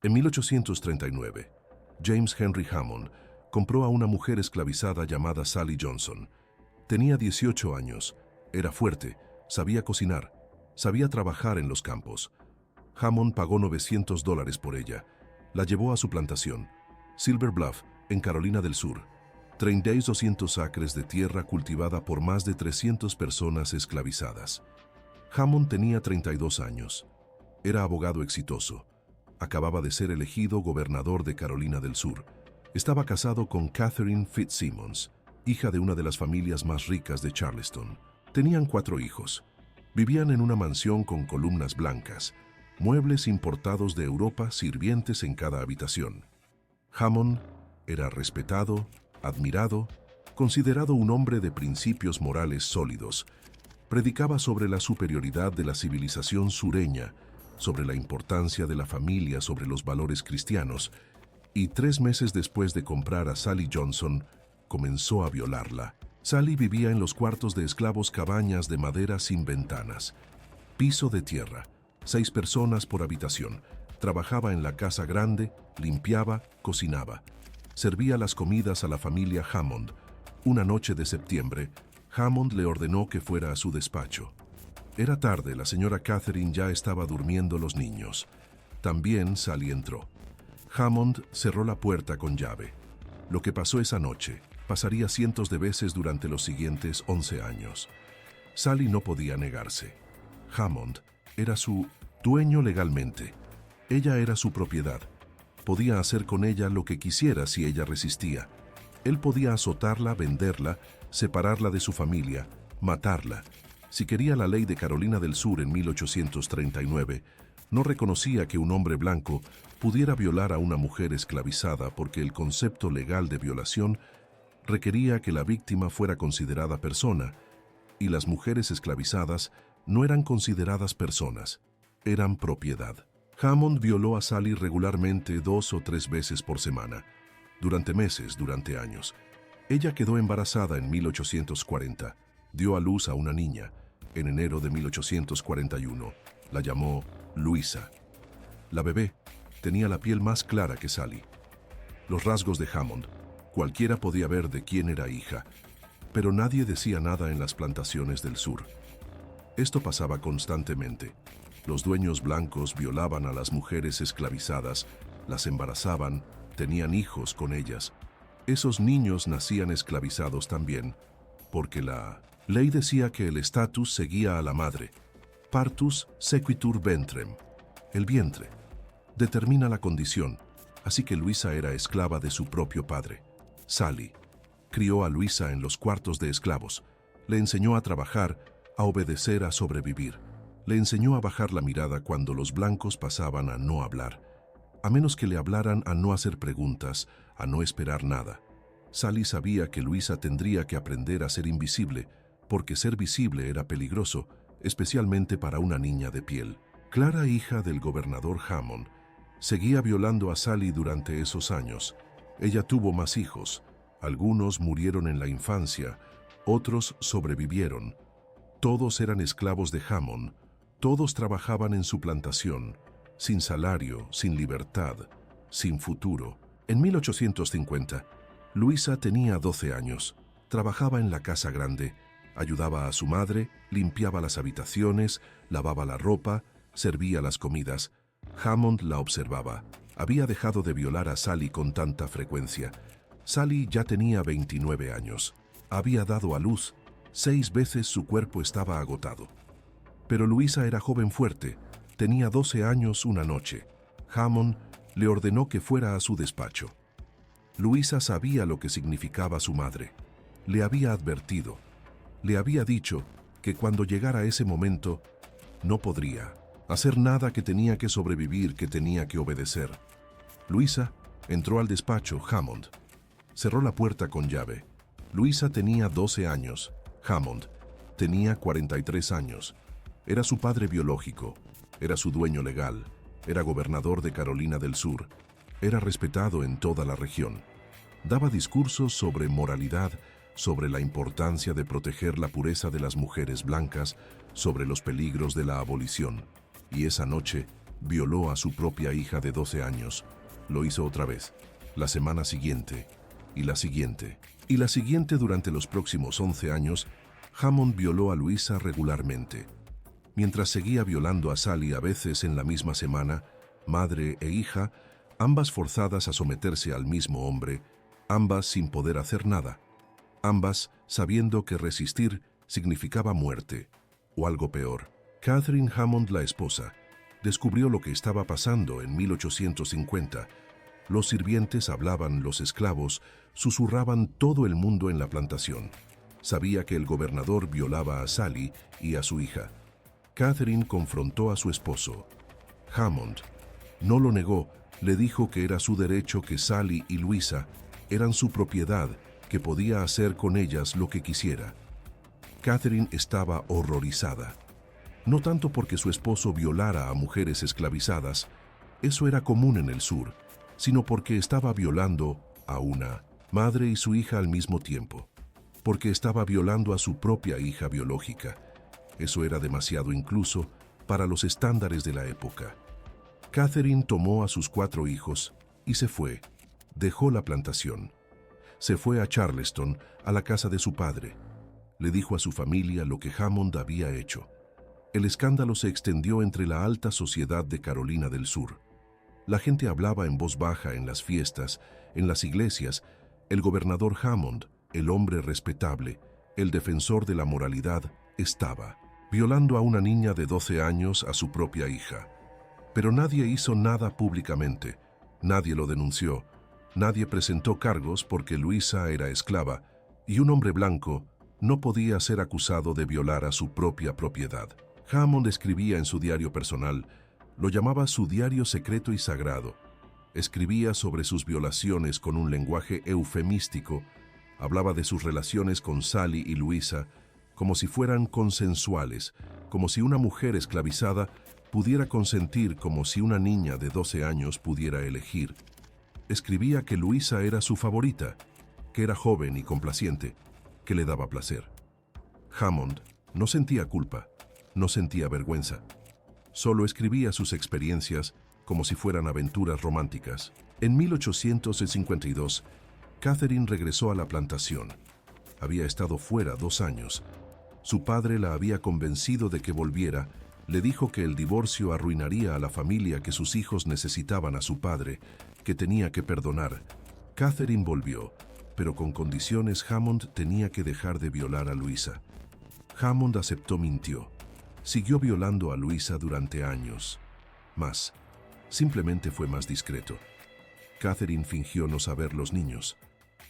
En 1839, James Henry Hammond compró a una mujer esclavizada llamada Sally Johnson. Tenía 18 años, era fuerte, sabía cocinar, sabía trabajar en los campos. Hammond pagó $900 por ella. La llevó a su plantación, Silver Bluff, en Carolina del Sur. 3,200 acres de tierra cultivada por más de 300 personas esclavizadas. Hammond tenía 32 años. Era abogado exitoso. Acababa de ser elegido gobernador de Carolina del Sur. Estaba casado con Catherine Fitzsimmons, hija de una de las familias más ricas de Charleston. Tenían 4 hijos. Vivían en una mansión con columnas blancas, muebles importados de Europa, sirvientes en cada habitación. Hammond era respetado, admirado, considerado un hombre de principios morales sólidos. Predicaba sobre la superioridad de la civilización sureña, sobre la importancia de la familia, sobre los valores cristianos, y 3 meses después de comprar a Sally Johnson, comenzó a violarla. Sally vivía en los cuartos de esclavos, cabañas de madera sin ventanas, piso de tierra, 6 personas por habitación. Trabajaba en la casa grande, limpiaba, cocinaba. Servía las comidas a la familia Hammond. Una noche de septiembre, Hammond le ordenó que fuera a su despacho. Era tarde, la señora Catherine ya estaba durmiendo los niños. También Sally entró. Hammond cerró la puerta con llave. Lo que pasó esa noche pasaría cientos de veces durante los siguientes 11 años. Sally no podía negarse. Hammond era su dueño legalmente. Ella era su propiedad. Podía hacer con ella lo que quisiera si ella resistía. Él podía azotarla, venderla, separarla de su familia, matarla. Si quería, la ley de Carolina del Sur en 1839 no reconocía que un hombre blanco pudiera violar a una mujer esclavizada porque el concepto legal de violación requería que la víctima fuera considerada persona, y las mujeres esclavizadas no eran consideradas personas, eran propiedad. Hammond violó a Sally regularmente 2 o 3 veces por semana, durante meses, durante años. Ella quedó embarazada en 1840, dio a luz a una niña. En enero de 1841, la llamó Luisa. La bebé tenía la piel más clara que Sally. Los rasgos de Hammond, cualquiera podía ver de quién era hija, pero nadie decía nada en las plantaciones del sur. Esto pasaba constantemente. Los dueños blancos violaban a las mujeres esclavizadas, las embarazaban, tenían hijos con ellas. Esos niños nacían esclavizados también, porque la ley decía que el estatus seguía a la madre. Partus sequitur ventrem. El vientre determina la condición, así que Luisa era esclava de su propio padre. Sally crió a Luisa en los cuartos de esclavos. Le enseñó a trabajar, a obedecer, a sobrevivir. Le enseñó a bajar la mirada cuando los blancos pasaban, a no hablar. A menos que le hablaran, a no hacer preguntas, a no esperar nada. Sally sabía que Luisa tendría que aprender a ser invisible, porque ser visible era peligroso, especialmente para una niña de piel. Clara, hija del gobernador Hammond, seguía violando a Sally durante esos años. Ella tuvo más hijos. Algunos murieron en la infancia, otros sobrevivieron. Todos eran esclavos de Hammond. Todos trabajaban en su plantación, sin salario, sin libertad, sin futuro. En 1850, Luisa tenía 12 años. Trabajaba en la casa grande, ayudaba a su madre, limpiaba las habitaciones, lavaba la ropa, servía las comidas. Hammond la observaba. Había dejado de violar a Sally con tanta frecuencia. Sally ya tenía 29 años. Había dado a luz. 6 veces su cuerpo estaba agotado. Pero Luisa era joven fuerte. Tenía 12 años una noche. Hammond le ordenó que fuera a su despacho. Luisa sabía lo que significaba su madre. Le había advertido. Le había dicho que cuando llegara ese momento, no podría hacer nada, que tenía que sobrevivir, que tenía que obedecer. Luisa entró al despacho. Hammond cerró la puerta con llave. Luisa tenía 12 años. Hammond tenía 43 años. Era su padre biológico. Era su dueño legal. Era gobernador de Carolina del Sur. Era respetado en toda la región. Daba discursos sobre moralidad, sobre la importancia de proteger la pureza de las mujeres blancas, sobre los peligros de la abolición. Y esa noche, Violó a su propia hija de 12 años. Lo hizo otra vez, la semana siguiente, y la siguiente, y la siguiente. Durante los próximos 11 años, Hammond violó a Louisa regularmente. Mientras seguía violando a Sally a veces en la misma semana, madre e hija, ambas forzadas a someterse al mismo hombre, ambas sin poder hacer nada, ambas sabiendo que resistir significaba muerte, o algo peor. Catherine Hammond, la esposa, descubrió lo que estaba pasando en 1850. Los sirvientes hablaban, los esclavos susurraban, todo el mundo en la plantación. Sabía que el gobernador violaba a Sally y a su hija. Catherine confrontó a su esposo. Hammond no lo negó, le dijo que era su derecho, que Sally y Louisa eran su propiedad, que podía hacer con ellas lo que quisiera. Catherine estaba horrorizada. No tanto porque su esposo violara a mujeres esclavizadas, eso era común en el sur, sino porque estaba violando a una madre y su hija al mismo tiempo, porque estaba violando a su propia hija biológica. Eso era demasiado incluso para los estándares de la época. Catherine tomó a sus 4 hijos y se fue. Dejó la plantación. Se fue a Charleston, a la casa de su padre. Le dijo a su familia lo que Hammond había hecho. El escándalo se extendió entre la alta sociedad de Carolina del Sur. La gente hablaba en voz baja en las fiestas, en las iglesias. El gobernador Hammond, el hombre respetable, el defensor de la moralidad, estaba violando a una niña de 12 años, a su propia hija. Pero nadie hizo nada públicamente, nadie lo denunció, nadie presentó cargos porque Louisa era esclava y un hombre blanco no podía ser acusado de violar a su propia propiedad. Hammond escribía en su diario personal, lo llamaba su diario secreto y sagrado. Escribía sobre sus violaciones con un lenguaje eufemístico, hablaba de sus relaciones con Sally y Louisa como si fueran consensuales, como si una mujer esclavizada pudiera consentir, como si una niña de 12 años pudiera elegir. Escribía que Louisa era su favorita, que era joven y complaciente, que le daba placer. Hammond no sentía culpa, no sentía vergüenza. Solo escribía sus experiencias como si fueran aventuras románticas. En 1852, Catherine regresó a la plantación. Había estado fuera 2 años. Su padre la había convencido de que volviera. Le dijo que el divorcio arruinaría a la familia, que sus hijos necesitaban a su padre, que tenía que perdonar. Catherine volvió, pero con condiciones. Hammond tenía que dejar de violar a Louisa. Hammond aceptó, mintió. Siguió violando a Louisa durante años. Más. Simplemente fue más discreto. Catherine fingió no saber. Los niños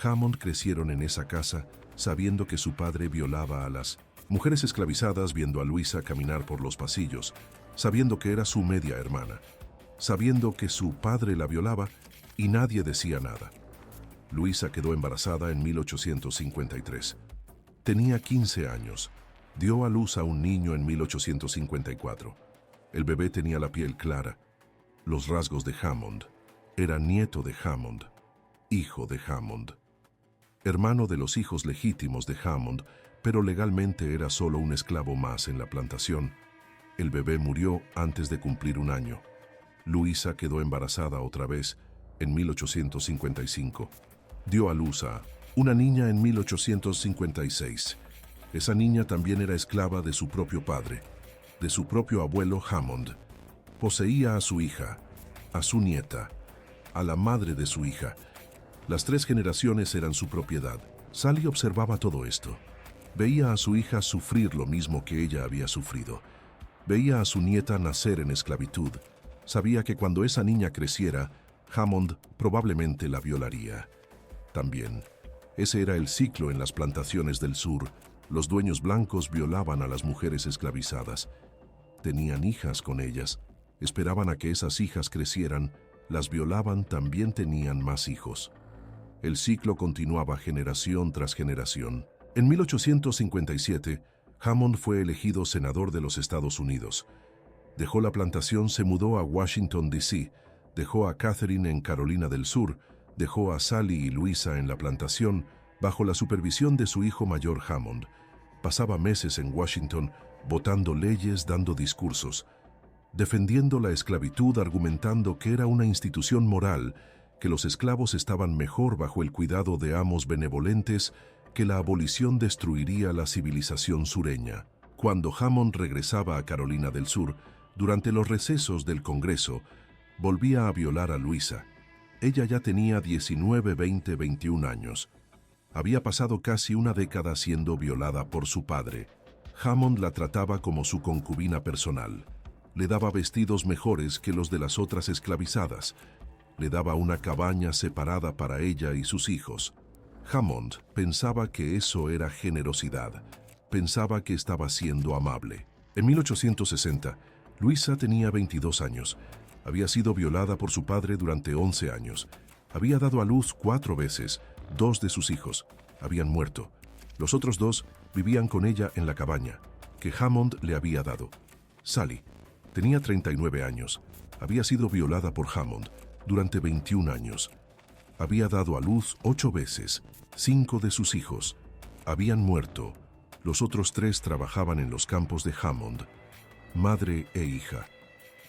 Hammond crecieron en esa casa sabiendo que su padre violaba a las mujeres esclavizadas, viendo a Louisa caminar por los pasillos, sabiendo que era su media hermana, sabiendo que su padre la violaba y nadie decía nada. Louisa quedó embarazada en 1853. Tenía 15 años. Dio a luz a un niño en 1854. El bebé tenía la piel clara, los rasgos de Hammond. Era nieto de Hammond, hijo de Hammond, hermano de los hijos legítimos de Hammond, pero legalmente era solo un esclavo más en la plantación. El bebé murió antes de cumplir 1 año. Louisa quedó embarazada otra vez en 1855. Dio a luz a una niña en 1856. Esa niña también era esclava de su propio padre, de su propio abuelo Hammond. Poseía a su hija, a su nieta, a la madre de su hija. Las 3 generaciones eran su propiedad. Sally observaba todo esto. Veía a su hija sufrir lo mismo que ella había sufrido. Veía a su nieta nacer en esclavitud. Sabía que cuando esa niña creciera, Hammond probablemente la violaría. También, ese era el ciclo en las plantaciones del sur. Los dueños blancos violaban a las mujeres esclavizadas. Tenían hijas con ellas. Esperaban a que esas hijas crecieran. Las violaban, también tenían más hijos. El ciclo continuaba generación tras generación. En 1857, Hammond fue elegido senador de los Estados Unidos. Dejó la plantación, se mudó a Washington, D.C., dejó a Catherine en Carolina del Sur, dejó a Sally y Louisa en la plantación bajo la supervisión de su hijo mayor Hammond. Pasaba meses en Washington votando leyes, dando discursos. defendiendo la esclavitud, argumentando que era una institución moral, que los esclavos estaban mejor bajo el cuidado de amos benevolentes, que la abolición destruiría la civilización sureña. Cuando Hammond regresaba a Carolina del Sur, durante los recesos del Congreso, volvía a violar a Luisa. Ella ya tenía 19, 20, 21 años. Había pasado casi una década siendo violada por su padre. Hammond la trataba como su concubina personal. Le daba vestidos mejores que los de las otras esclavizadas. Le daba una cabaña separada para ella y sus hijos. Hammond pensaba que eso era generosidad. Pensaba que estaba siendo amable. En 1860, Luisa tenía 22 años. Había sido violada por su padre durante 11 años. Había dado a luz 4 veces. 2 de sus hijos habían muerto. Los otros 2 vivían con ella en la cabaña que Hammond le había dado. Sally tenía 39 años. Había sido violada por Hammond durante 21 años. Había dado a luz 8 veces. 5 de sus hijos habían muerto. Los otros 3 trabajaban en los campos de Hammond. Madre e hija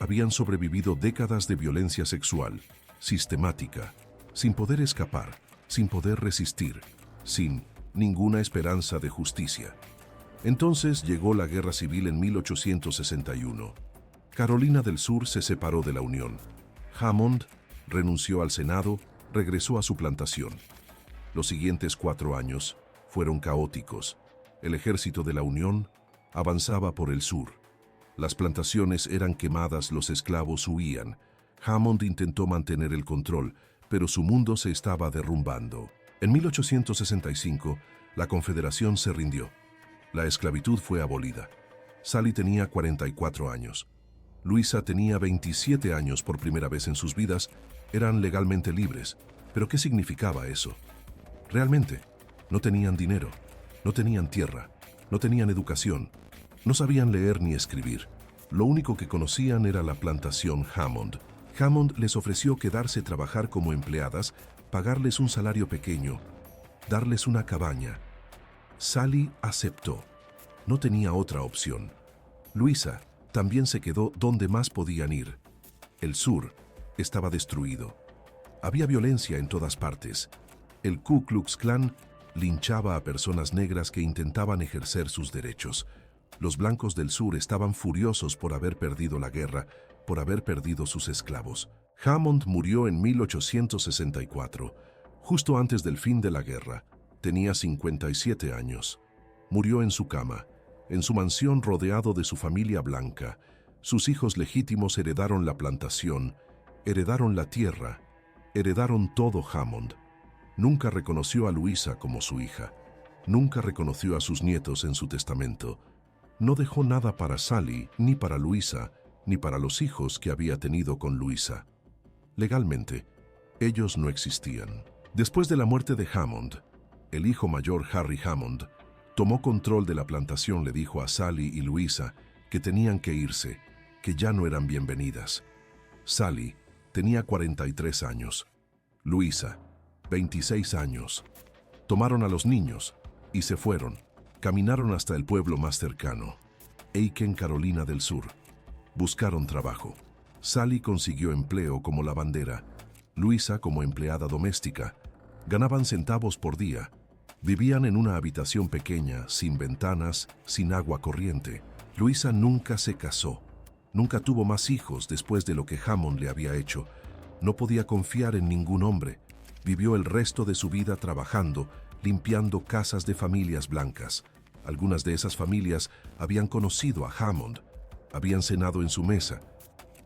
habían sobrevivido décadas de violencia sexual, sistemática, sin poder escapar, sin poder resistir, sin ninguna esperanza de justicia. Entonces llegó la Guerra Civil en 1861. Carolina del Sur se separó de la Unión. Hammond renunció al Senado, regresó a su plantación. Los siguientes 4 años fueron caóticos. El ejército de la Unión avanzaba por el sur. Las plantaciones eran quemadas, los esclavos huían. Hammond intentó mantener el control, pero su mundo se estaba derrumbando. En 1865, la Confederación se rindió. La esclavitud fue abolida. Sally tenía 44 años. Luisa tenía 27 años por primera vez en sus vidas. Eran legalmente libres. ¿Pero qué significaba eso? Realmente, no tenían dinero, no tenían tierra, no tenían educación, no sabían leer ni escribir. Lo único que conocían era la plantación Hammond. Hammond les ofreció quedarse a trabajar como empleadas, pagarles un salario pequeño, darles una cabaña. Sally aceptó. No tenía otra opción. Luisa también se quedó donde más podían ir. El sur estaba destruido. Había violencia en todas partes. El Ku Klux Klan linchaba a personas negras que intentaban ejercer sus derechos. Los blancos del sur estaban furiosos por haber perdido la guerra, por haber perdido sus esclavos. Hammond murió en 1864, justo antes del fin de la guerra. Tenía 57 años. Murió en su cama, en su mansión rodeado de su familia blanca. Sus hijos legítimos heredaron la plantación, heredaron la tierra, heredaron todo Hammond. Nunca reconoció a Luisa como su hija. Nunca reconoció a sus nietos en su testamento. No dejó nada para Sally, ni para Luisa, ni para los hijos que había tenido con Luisa. Legalmente, ellos no existían. Después de la muerte de Hammond, el hijo mayor Harry Hammond tomó control de la plantación. Le dijo a Sally y Luisa que tenían que irse, que ya no eran bienvenidas. Sally tenía 43 años. Luisa, 26 años. Tomaron a los niños y se fueron. Caminaron hasta el pueblo más cercano, Aiken, Carolina del Sur. Buscaron trabajo. Sally consiguió empleo como lavandera. Luisa como empleada doméstica. Ganaban centavos por día. Vivían en una habitación pequeña, sin ventanas, sin agua corriente. Luisa nunca se casó. Nunca tuvo más hijos después de lo que Hammond le había hecho. No podía confiar en ningún hombre. Vivió el resto de su vida trabajando, limpiando casas de familias blancas. Algunas de esas familias habían conocido a Hammond, habían cenado en su mesa,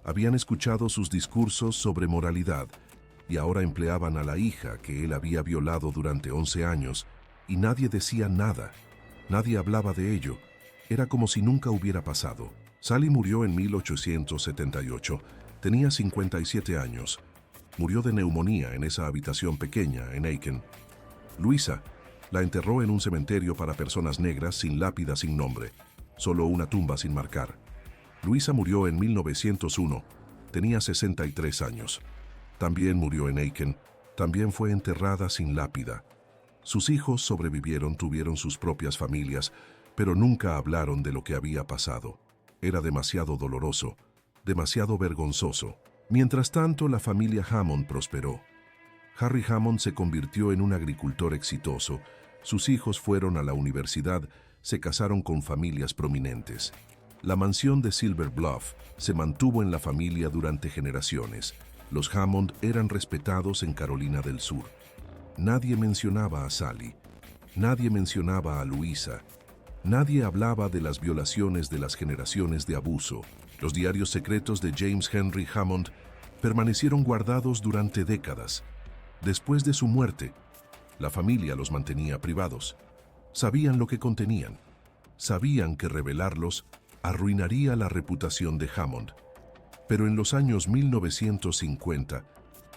habían escuchado sus discursos sobre moralidad y ahora empleaban a la hija que él había violado durante 11 años y nadie decía nada, nadie hablaba de ello. Era como si nunca hubiera pasado. Sally murió en 1878, tenía 57 años. Murió de neumonía en esa habitación pequeña en Aiken. Luisa la enterró en un cementerio para personas negras sin lápida, sin nombre, solo una tumba sin marcar. Luisa murió en 1901, tenía 63 años. También murió en Aiken, también fue enterrada sin lápida. Sus hijos sobrevivieron, tuvieron sus propias familias, pero nunca hablaron de lo que había pasado. Era demasiado doloroso, demasiado vergonzoso. Mientras tanto, la familia Hammond prosperó. Harry Hammond se convirtió en un agricultor exitoso, sus hijos fueron a la universidad, se casaron con familias prominentes. La mansión de Silver Bluff se mantuvo en la familia durante generaciones. Los Hammond eran respetados en Carolina del Sur. Nadie mencionaba a Sally, nadie mencionaba a Louisa, nadie hablaba de las violaciones de las generaciones de abuso. Los diarios secretos de James Henry Hammond permanecieron guardados durante décadas. Después de su muerte, la familia los mantenía privados. Sabían lo que contenían. Sabían que revelarlos arruinaría la reputación de Hammond. Pero en los años 1950,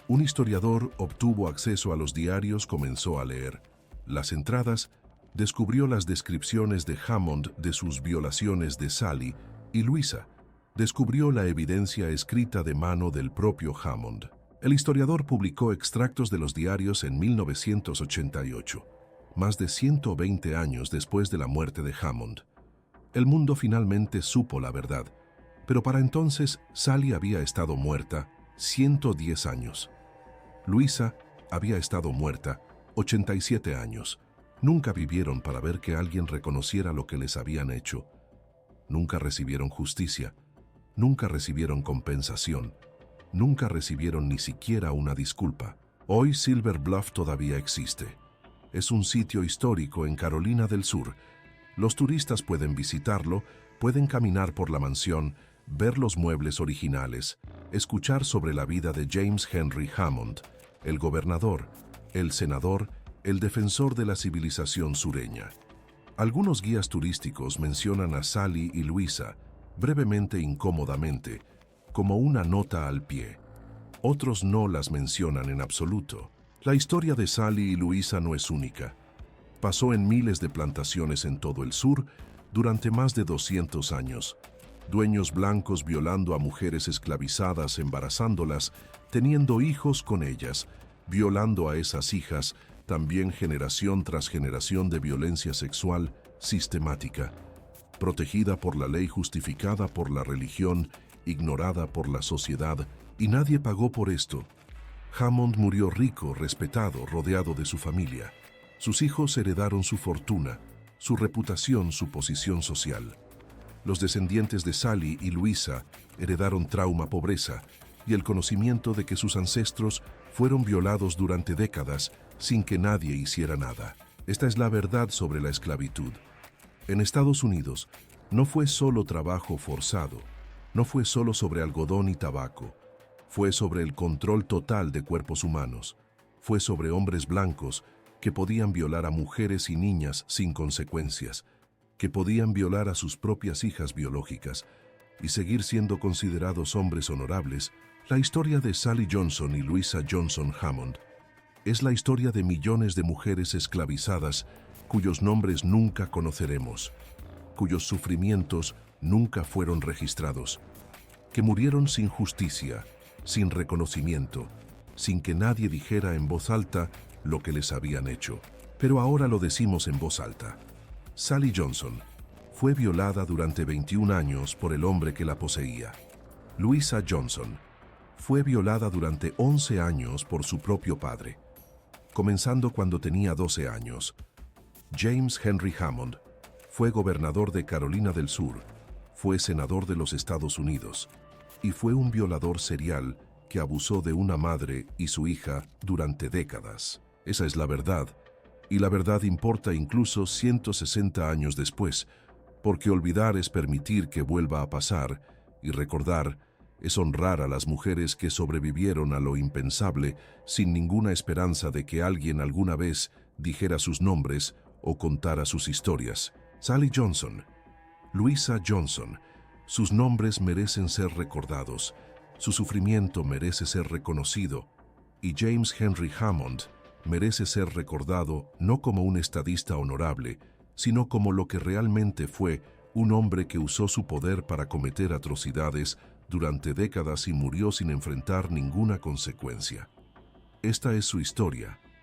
un historiador obtuvo acceso a los diarios, comenzó a leer las entradas, descubrió las descripciones de Hammond de sus violaciones de Sally y Louisa. Descubrió la evidencia escrita de mano del propio Hammond. El historiador publicó extractos de los diarios en 1988, más de 120 años después de la muerte de Hammond. El mundo finalmente supo la verdad, pero para entonces Sally había estado muerta 110 años. Louisa había estado muerta 87 años. Nunca vivieron para ver que alguien reconociera lo que les habían hecho. Nunca recibieron justicia. Nunca recibieron compensación. Nunca recibieron ni siquiera una disculpa. Hoy Silver Bluff todavía existe. Es un sitio histórico en Carolina del Sur. Los turistas pueden visitarlo, pueden caminar por la mansión, ver los muebles originales, escuchar sobre la vida de James Henry Hammond, el gobernador, el senador, el defensor de la civilización sureña. Algunos guías turísticos mencionan a Sally y Louisa, brevemente, incómodamente, como una nota al pie. Otros no las mencionan en absoluto. La historia de Sally y Louisa no es única. Pasó en miles de plantaciones en todo el sur durante más de 200 años. Dueños blancos violando a mujeres esclavizadas, embarazándolas, teniendo hijos con ellas, violando a esas hijas, también generación tras generación de violencia sexual sistemática, protegida por la ley, justificada por la religión, ignorada por la sociedad, y nadie pagó por esto. Hammond murió rico, respetado, rodeado de su familia. Sus hijos heredaron su fortuna, su reputación, su posición social. Los descendientes de Sally y Louisa heredaron trauma, pobreza y el conocimiento de que sus ancestros fueron violados durante décadas sin que nadie hiciera nada. Esta es la verdad sobre la esclavitud. En Estados Unidos, no fue solo trabajo forzado, no fue solo sobre algodón y tabaco, fue sobre el control total de cuerpos humanos, fue sobre hombres blancos que podían violar a mujeres y niñas sin consecuencias, que podían violar a sus propias hijas biológicas y seguir siendo considerados hombres honorables. La historia de Sally Johnson y Louisa Johnson Hammond es la historia de millones de mujeres esclavizadas cuyos nombres nunca conoceremos, cuyos sufrimientos nunca fueron registrados, que murieron sin justicia, sin reconocimiento, sin que nadie dijera en voz alta lo que les habían hecho. Pero ahora lo decimos en voz alta. Sally Johnson fue violada durante 21 años por el hombre que la poseía. Louisa Johnson fue violada durante 11 años por su propio padre, comenzando cuando tenía 12 años. James Henry Hammond fue gobernador de Carolina del Sur, fue senador de los Estados Unidos y fue un violador serial que abusó de una madre y su hija durante décadas. Esa es la verdad, y la verdad importa incluso 160 años después, porque olvidar es permitir que vuelva a pasar, y recordar es honrar a las mujeres que sobrevivieron a lo impensable sin ninguna esperanza de que alguien alguna vez dijera sus nombres o contara sus historias. Sally Johnson, Louisa Johnson, sus nombres merecen ser recordados, su sufrimiento merece ser reconocido, y James Henry Hammond merece ser recordado no como un estadista honorable, sino como lo que realmente fue, un hombre que usó su poder para cometer atrocidades durante décadas y murió sin enfrentar ninguna consecuencia. Esta es su historia,